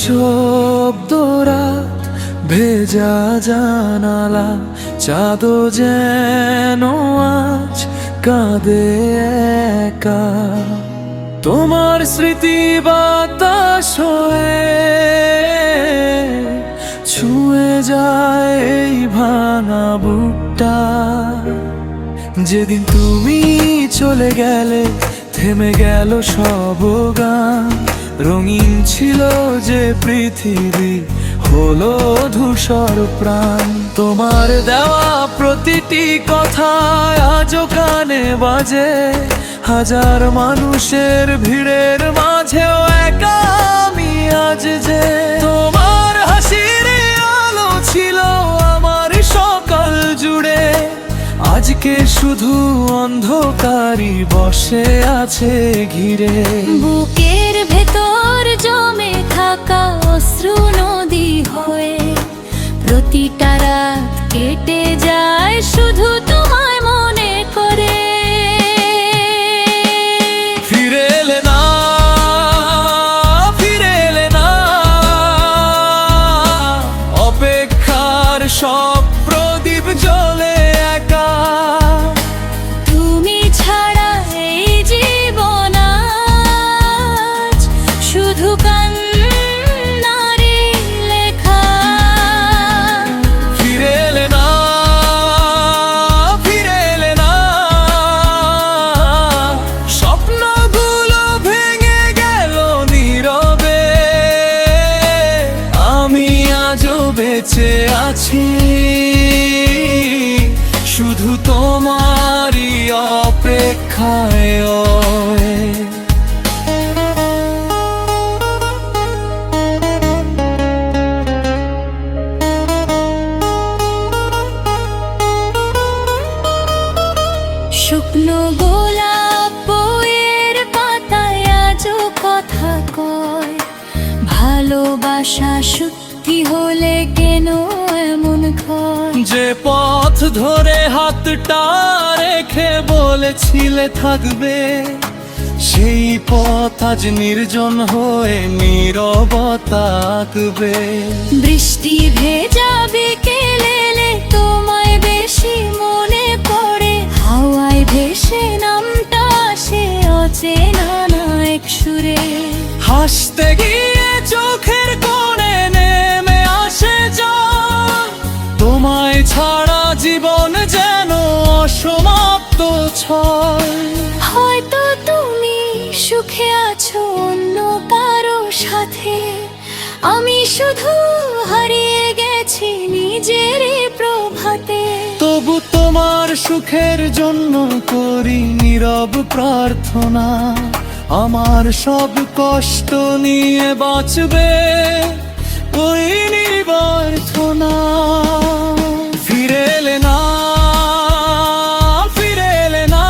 নিঃশব্দ রাত, ভেজা জানালা, চাঁদও যেন আজ কাঁদে একা। তোমার স্মৃতি বাতাস হয়ে ছুঁয়ে যায় এই ভাঙা বুকটা। যেদিন তুমি চলে গেলে থেমে গেল সব গান, রঙিন ছিল যে পৃথিবী হলো ধূসর প্রাণ। তোমার দেওয়া প্রতিটি কথা আজও কানে বাজে, হাজার মানুষের ভিড়ের মাঝেও একা আমি আজ যে। তোমার হাসির আলো ছিল আমার সকাল জুড়ে, আজকে শুধু অন্ধকারই বসে আছে ঘিরে। বুকের ভেতর জমে থাকা অশ্রু নদী হয়ে প্রতিটা রাত কেটে যায় শুধু তোমায় মনে করে। ফিরে এলে না, ফিরে এলে না, অপেক্ষার সব প্রদীপ জ্বলে একা। তুমি ছাড়া এই জীবন আজ শুধু কান্নারই লেখা। ফিরে এলে না, ফিরে এলে না, স্বপ্নগুলো ভেঙে গেল নীরবে। আমি আজও বেঁচে আছি শুধু তোমারই অপেক্ষায়। শুকনো গোলাপ বইয়ের পাতায় আজও কথা কয়, ভালোবাসা সত্যি হলে কেন এমন হয়। যে পথ ধরে হাতটা রেখে বলেছিলে থাকবে, সেই পথ আজ নির্জন হয়ে নীরবতা আঁকবে। বৃষ্টি ভেজা বিকেলে এলে তোমায় বেশি মনে পড়ে, হাওয়ায় ভেসে নামটা আসে অচেনা না এক সুরে। হাসতে গিয়ে চোখের কোণে নেমে আসে জল, তোমায় ছাড়া জীবন যেন অসমাপ্ত ছল। হয়তো তুমি সুখে আছো অন্য কারো সাথে, আমি শুধু হারিয়ে গেছি নিজের প্রভাতে। তবু তোমার সুখের জন্য করি নীরব প্রার্থনা, আমার সব কষ্ট নিয়ে বাঁচবে ওই নির্বার্থনা। ফিরে এলে না, ফিরে এলে না,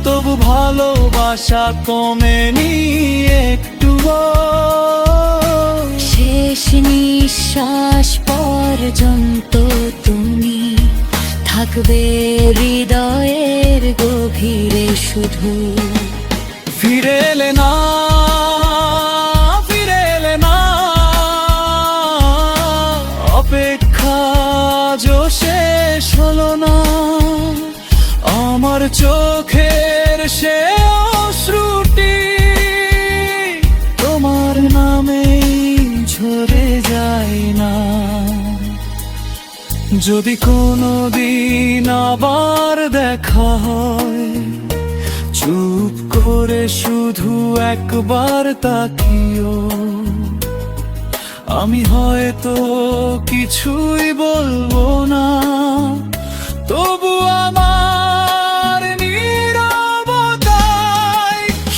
তবু ভালোবাসা কমেনি একটুও। শেষ নিঃশ্বাস পর্যন্ত তুমি থাকবে হৃদয়ের গভীরে শুধু। ফিরে এলে না, ফিরে এলে না, অপেক্ষা যো শেষ হলো না। আমার চোখের সে অশ্রুটি তোমার নামেই ঝরে যায় না। যদি কোনোদিন আবার দেখা হয়, চুপ করে শুধু একবার তাকিও। আমি হয়তো কিছুই বলবো না, তবু আমার নীরবতায়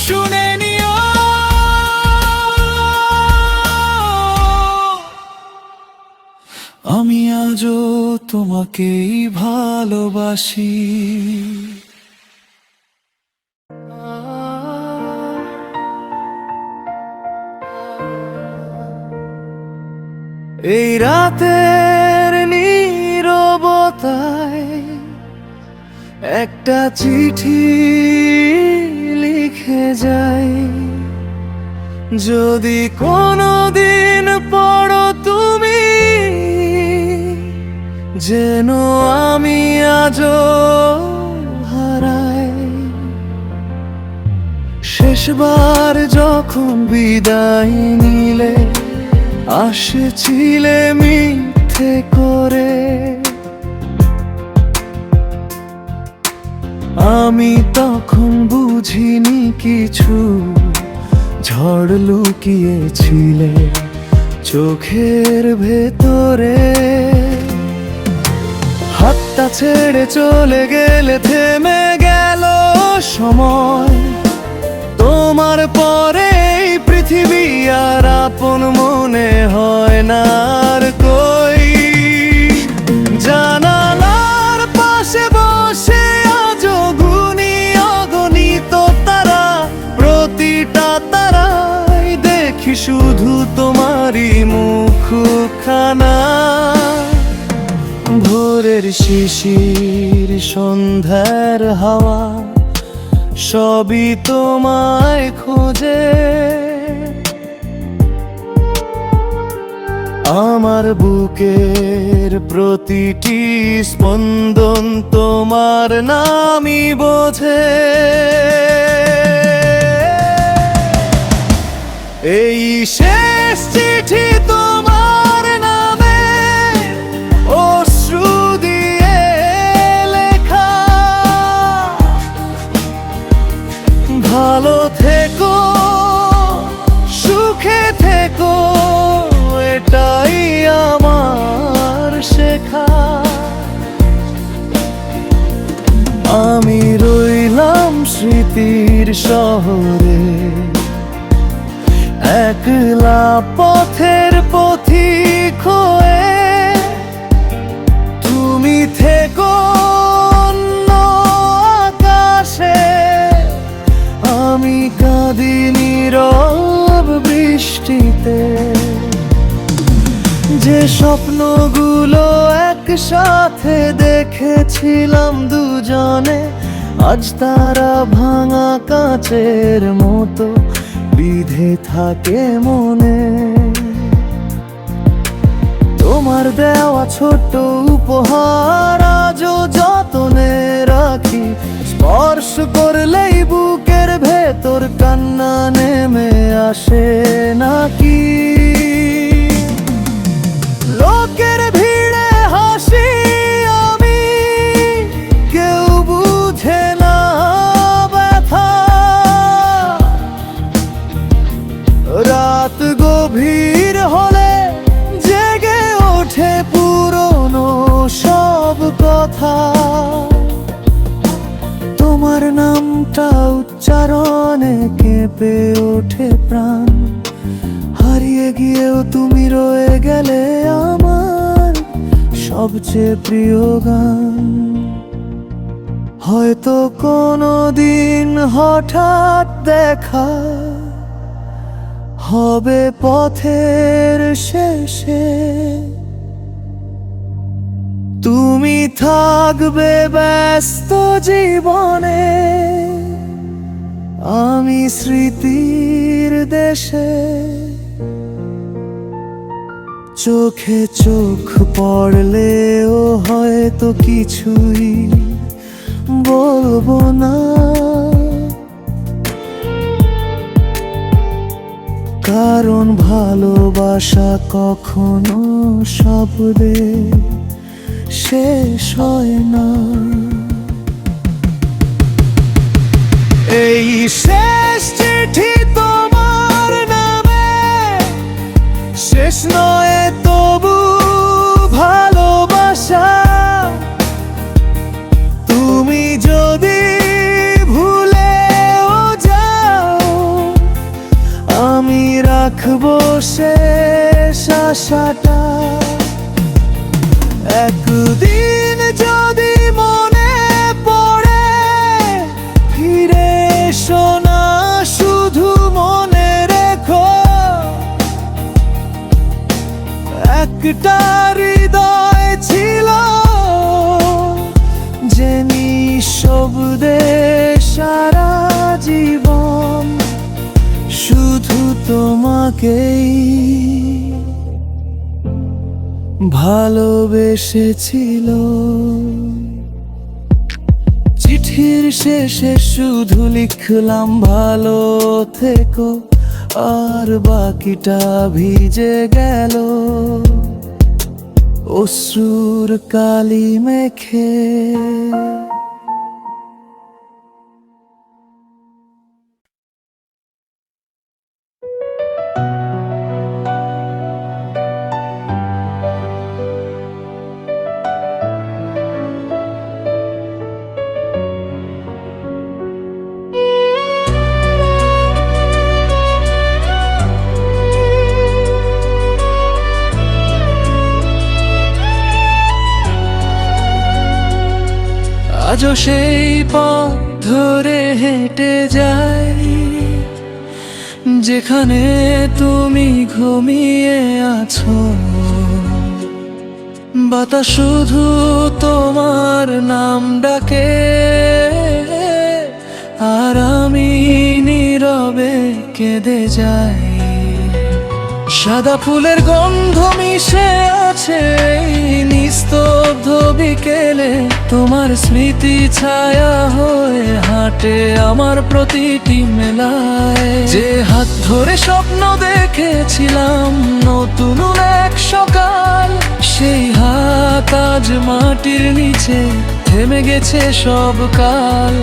শুনে নিও। আমি আজও তোমাকেই ভালোবাসি। এই রাতের নীরবতায় একটা চিঠি লিখে যাই, যদি কোনোদিন পড়ো তুমি, যেন আমি আজও হারাই। শেষবার যখন বিদায় নিলে আসছিলে মিথ্যে করে, আমি তখন বুঝিনি কিছু। ঝড় লুকিয়েছিলে চোখের ভেতরে, হাতটা ছেড়ে চলে গেলে থেমে গেল সময়। তোমার পরে এই পৃথিবী আর আপন মনে হয় না আর কই। জানালার পাশে বসে আজও গুনি অগণিত তারা, প্রতিটা তারাই দেখি শুধু তোমারই মুখখানা। ভোরের শিশির সন্ধ্যার হাওয়া সবই তোমায় খোঁজে, আমার বুকের প্রতিটি স্পন্দন তোমার নামই বোঝে। এই শেষ চিঠি তোমার নামে অশ্রু দিয়ে লেখা। ভালো থেকো, সুখে থেকো, এটাই আমার শেখা। আমি রইলাম স্মৃতির শহরে, একলা পথের পথিক হয়ে। তুমি থেকো অন্য আকাশে, আমি কাঁদি নীরব বৃষ্টিতে। যে স্বপ্নগুলো একসাথে দেখেছিলাম দুজনে, আজ তারা ভাঙা কাঁচের মতো বিধে থাকে মনে। তোমার দেওয়া ছোট উপহার আজও যতনে রাখি, স্পর্শ করলেই বুকের ভেতর কান্না নেমে আসে নাকি। লোকের ভিড়ে হাসি আমি, কেউ বুঝে না ব্যথা। রাত গভীর হলে জেগে ওঠে পুরনো সব কথা। তোমার নামটা উচ্চারণে কেঁপে ওঠে প্রাণ, হারিয়ে গিয়েও তুমি রয়ে গেলে আমার সবচেয়ে প্রিয় গান। হয়তো কোনোদিন হঠাৎ দেখা হবে পথের শেষে, তুমি থাকবে ব্যস্ত জীবনে, আমি স্মৃতির দেশে। চোখে চোখ পড়লেও হয়তো কিছুই বলবো না, কারণ ভালোবাসা কখনো শব্দে শেষ হয় না। এই শেষ চিঠি তোমার নামে, শেষ নয় তবু ভালোবাসা। তুমি যদি ভুলেও যাও, আমি রাখবো শেষ আশাটা। একদিন যদি মনে পড়ে, ফিরে এসো না, শুধু মনে রেখো একটা হৃদয় ছিল যে নিঃশব্দে সারা জীবন শুধু তোমাকেই ভালোবেসেছিল। চিঠির শেষে শুধু লিখলাম ভালো থেকো, আর বাকিটা ভিজে গেল অশ্রুর কালি মেখে। আজও সেই পথ ধরে হেঁটে যাই, যেখানে তুমি ঘুমিয়ে আছো। বাতাস শুধু তোমার নাম ডাকে, আর আমি নীরবে কেঁদে যাই। সাদা ফুলের গন্ধ মিশে আছে নিস্তব্ধ বিকেলে, তোমার স্মৃতি ছায়া হয়ে হাঁটে আমার প্রতিটি মেলায়। যে হাত ধরে স্বপ্ন দেখেছিলাম নতুন এক সকাল, সেই হাত আজ মাটির নিচে থেমে গেছে সব কাল।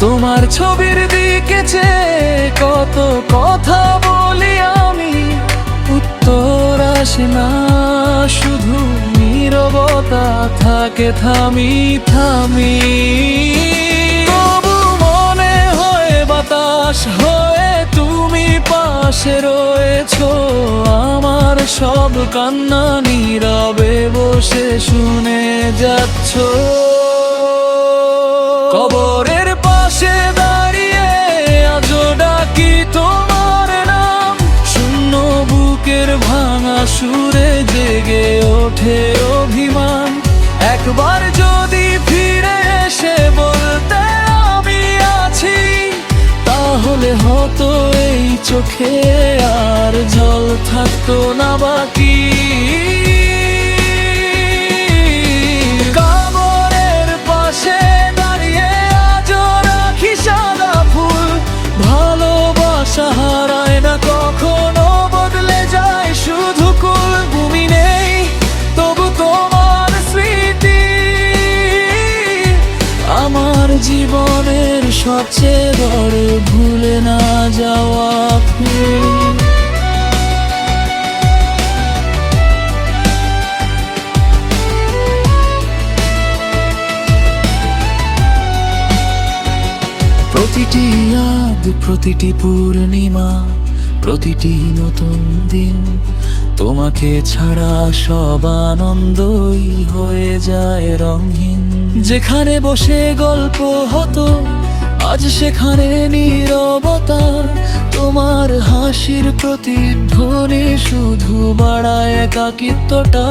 তোমার ছবির দিকে চেয়ে কত কথা বলি আমি, উত্তর আসে না, শুধু নীরবতা থাকে থামি থামি। তবু মনে হয় বাতাস হয়ে তুমি পাশে রয়েছো, আমার সব কান্না নীরবে বসে শুনে যাচ্ছো। কবরের পাশে দাঁড়িয়ে আজও ডাকি তোমার নাম, শূন্য বুকের ভাঙা সুরে জেগে ওঠে অভিমান। একবার যদি ফিরে এসে বলতে আমি আছি, তাহলে হতো এই চোখে আর জল থাকতো না বাকি। কবরের পাশে দাঁড়িয়ে আজও রাখি সাদা ফুল, ভালোবাসা হারায় না কখনো, বদলে যায় শুধু কুল। ভূমি নেই তবু তোমার স্মৃতি আমার জীবনের সবচেয়ে বড় ভুলে না যাওয়া ফুল। প্রতিটি আগ, প্রতিটি পূর্ণিমা, প্রতিটি নতুন দিন, তোমাকে ছাড়া সব আনন্দই হয়ে যায় রঙিন। যেখানে বসে গল্প হতো আজ সেখানে নীরবতা, তোমার হাসির প্রতিধ্বনি শুধু বাড়ায় একাকিত্বটা।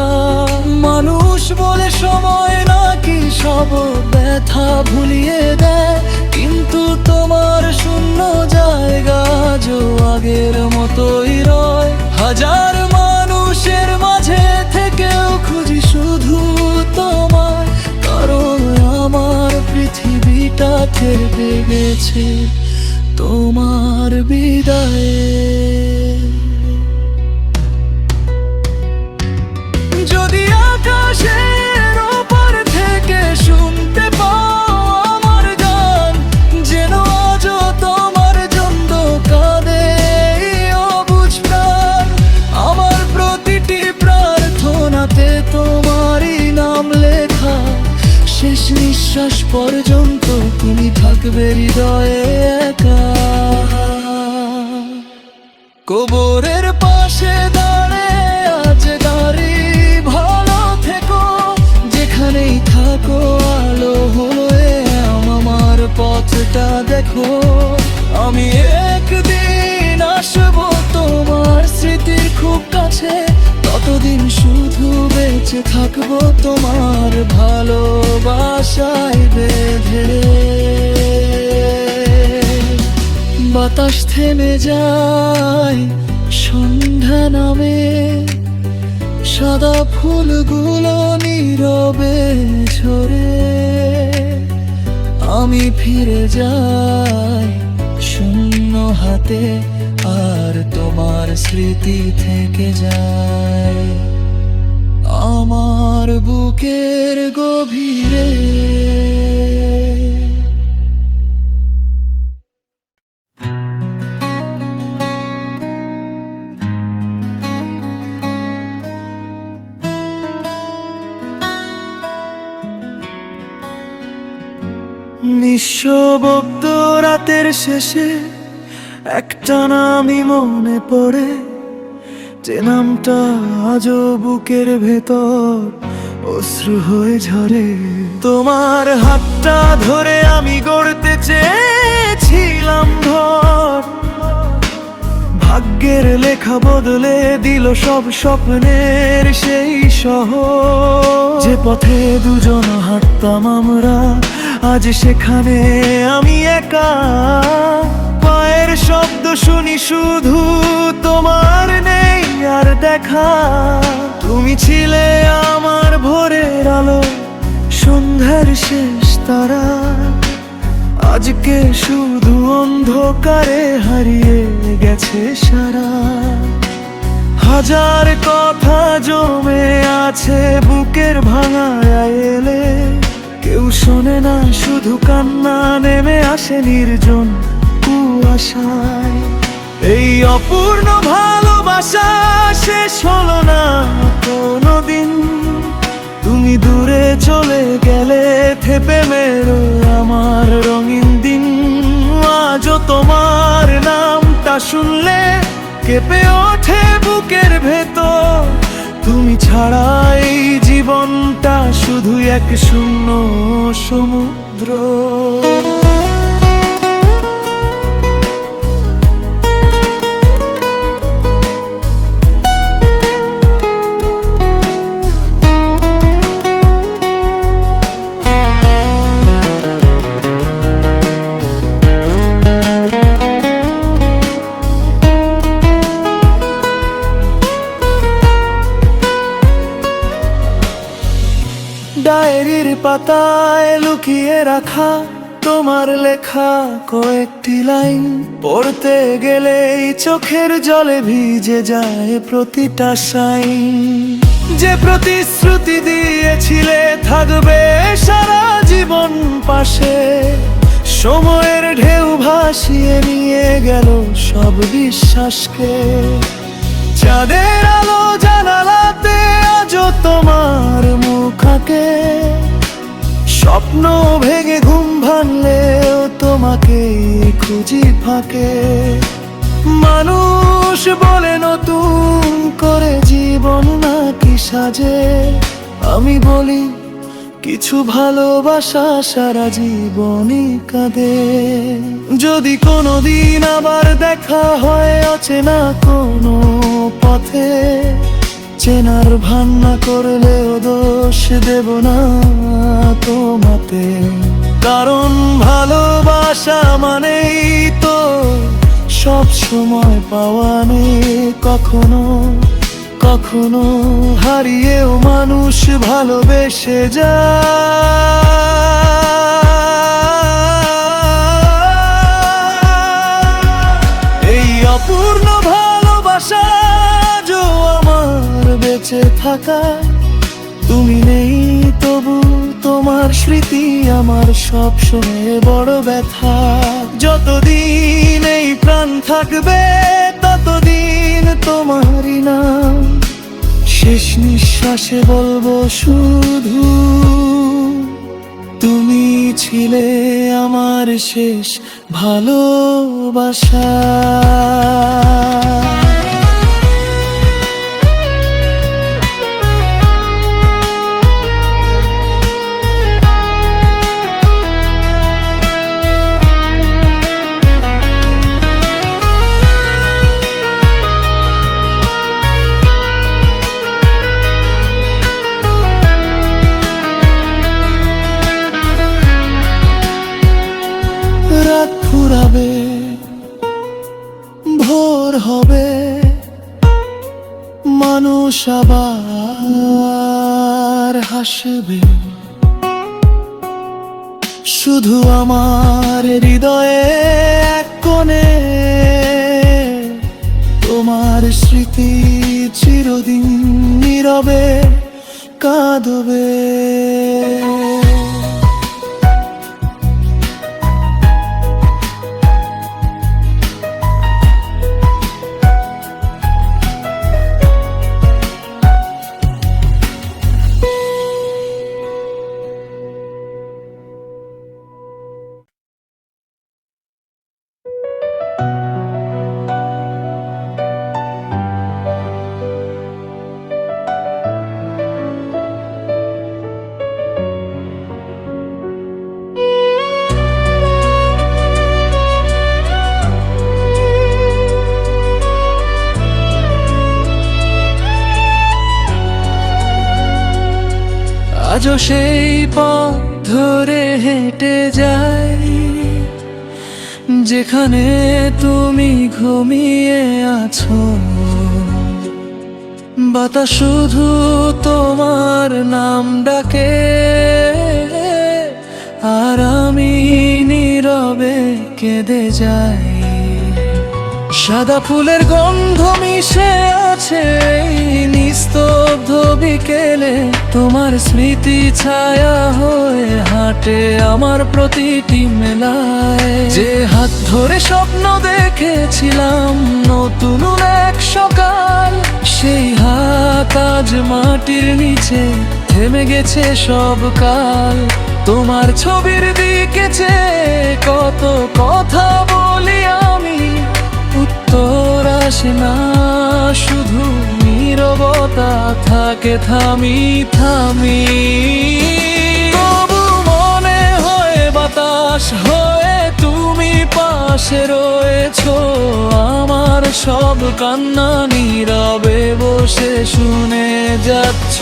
মানুষ বলে সময় নাকি সব ব্যথা ভুলিয়ে দেয়, কিন্তু তোমার শূন্য জায়গা আজও আগের মতোই রয়। হাজার মানুষের মাঝে থেকেও খুঁজি শুধু তোমায়, কারণ আমার পৃথিবীটা থেমে গেছে তোমার বিদায়ে। যদি আকাশের ওপর থেকে শুনতে পাও আমার গান, যেন আজও তোমার জন্য কাঁদে অবুঝ প্রাণ। আমার প্রতিটি প্রার্থনাতে তোমারই নাম লেখা, শেষ নিঃশ্বাস পর্যন্ত তুমি থাকবে হৃদয়ে একা। কবরের পাশে দাঁড়িয়ে আজ দাঁড়ি ভালো থেকো, যেখানেই থাকো আলো হয়ে আমার পথটা দেখো। আমি একদিন আসবো তোমার স্মৃতির খুব কাছে, ততদিন শুধু বেঁচে থাকবো তোমার ভালোবাসায় বেঁধে। বাতাস থেমে যায়, সন্ধ্যা নামে সাদা ফুলগুলো নীরবে ঝরে, আমি ফিরে যাই শূন্য হাতে, আর তোমার স্মৃতি থেকে যায় আমার বুকের গভীরে। নিঃশব্দ রাতের শেষে একটা নামই মনে পড়ে, যে নামটা আজও বুকের ভেতর অশ্রু হয়ে ঝরে। তোমার হাতটা ধরে আমি গড়তে চেয়েছিলাম ঘর, ভাগ্যের লেখা বদলে দিল সব স্বপ্নের সেই শহর। যে পথে দুজন হাঁটতাম আমরা, আজ সেখানে আমি একা। পায়ের শব্দ শুনি শুধু, তোমার নেই আর দেখা। তুমি ছিলে আমার ভোরের আলো, সন্ধ্যার শেষ তারা। আজকে শুধু অন্ধকারে হারিয়ে গেছে সারা। হাজার কথা জমে আছে বুকের ভাঙায় এলে, কেউ শোনে না, শুধু কান্না নেমে আসে নির্জন কুয়াশায়। এই অপূর্ণ ভালোবাসা শেষ হলো না কোনোদিন। তুমি দূরে চলে গেলে থেপে মেরো আমার রঙিন দিন। আজও তোমার নামটা শুনলে কেঁপে ওঠে বুকের ভেতর। তুমি ছাড়াই জীবনটা শুধু এক শূন্য সমুদ্র। ডায়েরির পাতায় লুকিয়ে রাখা তোমার লেখা কয়েকটি লাইন, পড়তে গেলেই চোখের জলে ভিজে যায় প্রতিটা সাইন। যে প্রতিশ্রুতি দিয়েছিলে থাকবে সারা জীবন পাশে, সময়ের ঢেউ ভাসিয়ে নিয়ে গেল সব বিশ্বাসকে। চাঁদের আলো জানালাতে আজও তোমার মুখ আঁকে, স্বপ্ন ভেঙে ঘুম ভাঙলেও তোমাকে খুঁজি ফাঁকে। মানুষ বলে নতুন করে জীবন নাকি সাজে, আমি বলি কিছু ভালোবাসা সারা জীবনই কাঁদে। যদি কোনোদিন আবার দেখা হয় অচেনা কোনো পথে, চেনার ভান না করলেও দোষ দেব না তোমাতে। কারণ ভালোবাসা মানেই তো সব সময় পাওয়া নেই, কখনো কখনো হারিয়েও মানুষ ভালোবেসে যায়। এই অপূর্ণ ভালোবাসা যো আমার বেঁচে থাকা। তুমি নেই তবু তোমার স্মৃতি আমার সব সময় বড় ব্যথা। যতদিন এই প্রাণ থাকবে ততদিন তোমারই নাম, শেষ নিঃশ্বাসে বলবো শুধু তুমি ছিলে আমার শেষ ভালোবাসা। রাত ফুরাবে, ভোর হবে, আবার হাসবে, শুধু আমার হৃদয়ে এক কোণে তোমার স্মৃতি চিরদিন নীরবে কাঁদবে। আজও সেই পথ ধরে হেঁটে যাই, যেখানে তুমি ঘুমিয়ে আছো। বাতাস শুধু তোমার নাম ডাকে, আর আমি নীরবে কেঁদে যাই। সাদা ফুলের গন্ধ মিশে আছে এই নিস্তব্ধ বিকেলে, তোমার স্মৃতি ছায়া হয়ে হাঁটে আমার প্রতিটি মেলায়। যে হাত ধরে স্বপ্ন দেখেছিলাম নতুন এক সকাল, সেই হাত আজ মাটির নিচে থেমে গেছে সব কাল। তোমার ছবির দিকে চেয়ে কত কথা বলি আমি, উত্তর আসে না, শুধু নীরবতা থাকে থামি থামি। তবু মনে হয় বাতাস হয়ে তুমি পাশে রয়েছো, আমার সব কান্না নীরবে বসে শুনে যাচ্ছ।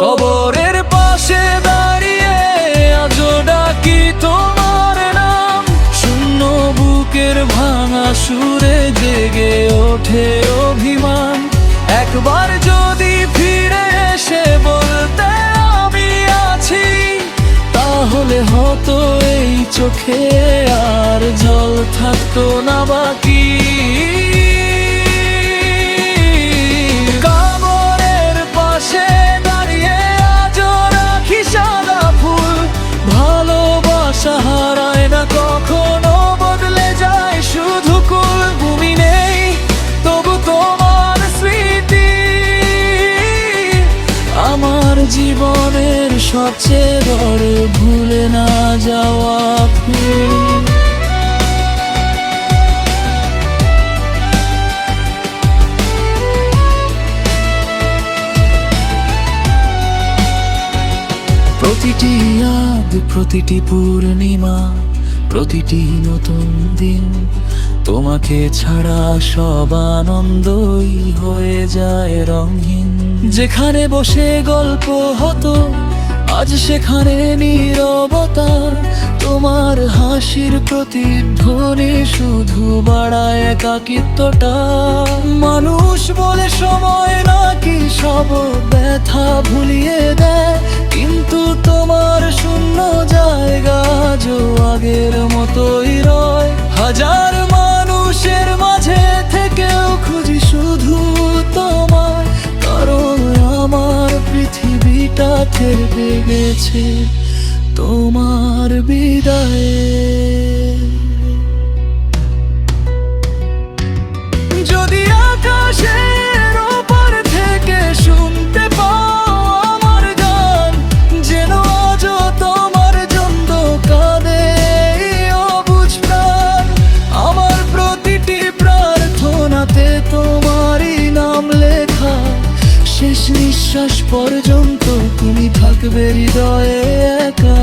কবরের পাশে দাঁড়িয়ে আজও ডাকি তোমার নাম, শূন্য বুকের ভাঙা সুরে জেগে ওঠে অভিমান। একবার যদি ফিরে এসে বলতে আমি আছি, তাহলে হতো এই চোখে আর জল থাকতো না বাকি। কবরের পাশে দাঁড়িয়ে আজও রাখি সাদা ফুল, ভালোবাসা হারায় না কখনো, বদলে যায় শুধু কুল। ভূমি নেই তবু তোমার স্মৃতি আমার জীবনের সবচেয়ে বড় ভুলে না যাওয়া ফুল। প্রতিটি আদ, প্রতিটি পূর্ণিমা, প্রতিটি নতুন দিন, তোমাকে ছাড়া সব আনন্দই হয়ে যায় রঙহীন। যেখানে বসে গল্প হতো আজ সেখানে নীরবতা, তোমার হাসির প্রতিধ্বনি শুধু বাড়ায় একাকিত্বটা। মানুষ বলে সময় নাকি সব ব্যথা ভুলিয়ে দেয়, কিন্তু তোমার শূন্য জায়গা আজও আগের মতোই রয়। হাজার মানুষের মাঝে থেকেও খুঁজি শুধু তোমায়, কারণ আমার পৃথিবীটা থেমে গেছে তোমার বিদায়ে। যদি আকাশের ওপর থেকে শুনতে পাও আমার গান, যেন আজও তোমার জন্য কাঁদে অবুঝ প্রাণ। আমার প্রতিটি প্রার্থনাতে তোমারই নাম লেখা, শেষ নিঃশ্বাস পর্যন্ত তুমি থাকবে হৃদয়ে একা।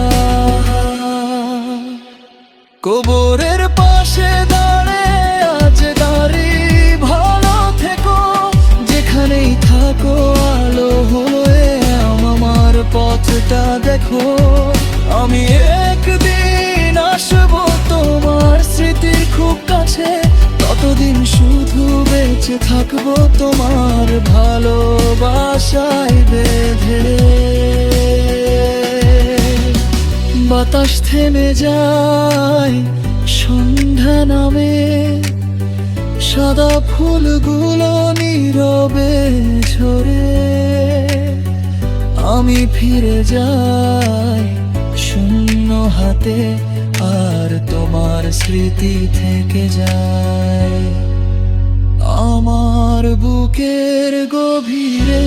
কবরের পাশে দাঁড়ে আজ দাঁড়ি, ভালো থেকো যেখানেই থাকো, আলো হয়ে আমার পথটা দেখো। আমি একদিন আসবো তোমার স্মৃতির খুব কাছে, ততদিন শুধু বেঁচে বেঁচে থাকবো তোমার ভালোবাসায় বেঁধে। বাতাস থেমে যায়, সন্ধ্যা নামে, সাদা ফুলগুলো নীরবে ঝরে। আমি ফিরে যাই শূন্য হাতে, আর তোমার স্মৃতি থেকে যায় আমার বুকের গভীরে।